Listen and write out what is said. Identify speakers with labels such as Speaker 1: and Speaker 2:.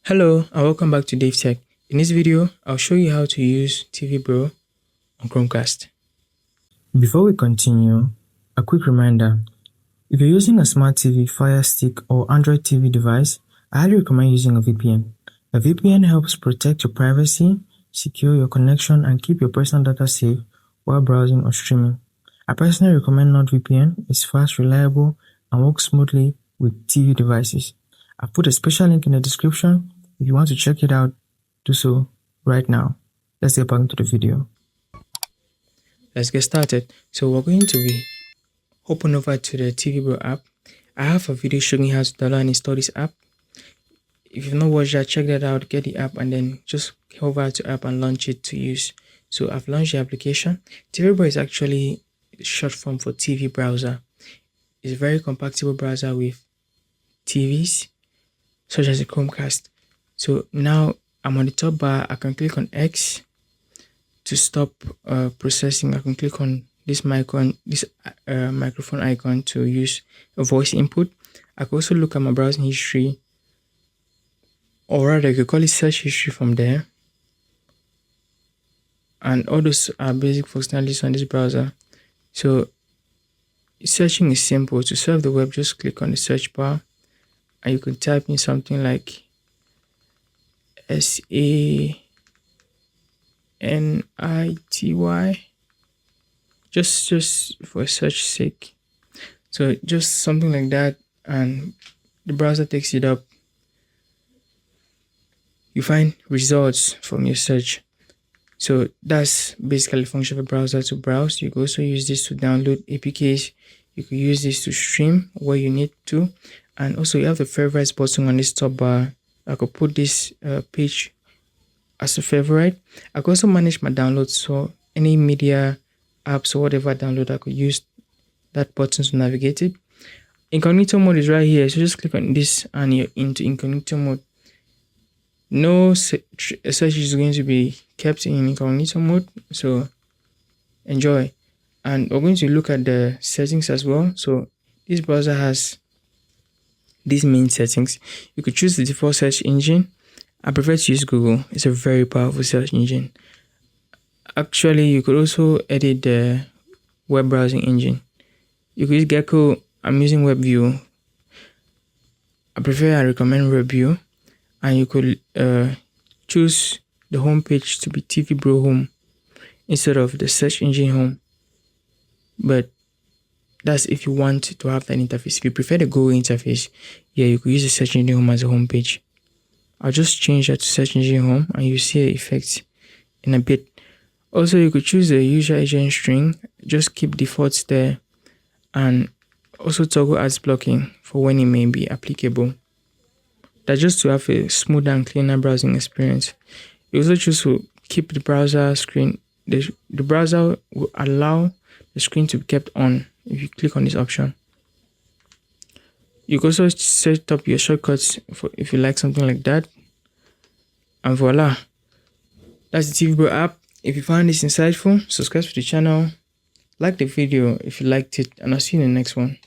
Speaker 1: Hello and welcome back to DaveTech. In this video, I'll show you how to use TV Bro on Chromecast. Before we continue, a quick reminder. If you're using a smart TV, Fire Stick or Android TV device, I highly recommend using a VPN. A VPN helps protect your privacy, secure your connection, and keep your personal data safe while browsing or streaming. I personally recommend NordVPN. It's fast, reliable, and works smoothly with TV devices. I've put a special link in the description. If you want to check it out, do so right now. Let's get back into the video. Let's get started. So we're going to be hopping over to the TV Bro app. I have a video showing you how to download and install this app. If you've not watched that, check that out, get the app, and then just head over to app and launch it to use. So I've launched the application. TV Bro is actually short form for TV browser. It's a very compatible browser with TVs such as a Chromecast. So now I'm on the top bar. I can click on X to stop processing. I can click on this microphone icon to use a voice input. I can also look at my browsing history, or rather you could call it search history from there. And all those are basic functionalities on this browser. So searching is simple. To surf the web, just click on the search bar and you can type in something like SANITY, just for search sake. So just something like that, and the browser takes it up. You find results from your search. So that's basically the function of a browser to browse. You can also use this to download APKs. You can use this to stream where you need to, and also you have the favorites button on this top bar. I could put this page as a favorite. I could also manage my downloads, so any media apps or whatever I download, I could use that button to navigate it. Incognito mode is right here, so just click on this and you're into incognito mode. No search is going to be kept in incognito mode, so enjoy. And we're going to look at the settings as well. So this browser has these main settings. You could choose the default search engine. I prefer to use Google. It's a very powerful search engine. Actually, you could also edit the web browsing engine. You could use Gecko. I'm using WebView. I recommend WebView. And you could choose the home page to be TV Bro Home instead of the search engine home. But that's if you want to have that interface. If you prefer the Google interface, yeah, you could use the search engine home as a home page. I'll just change that to search engine home and you see the effects in a bit. Also, you could choose the user agent string. Just keep defaults there, and also toggle ads blocking for when it may be applicable. That's just to have a smoother and cleaner browsing experience. You also choose to keep the browser screen. The browser will allow the screen to be kept on if you click on this option. You can also set up your shortcuts if you like something like that. And voila, that's the TV Bro app. If you found this insightful, subscribe to the channel, like the video if you liked it, and I'll see you in the next one.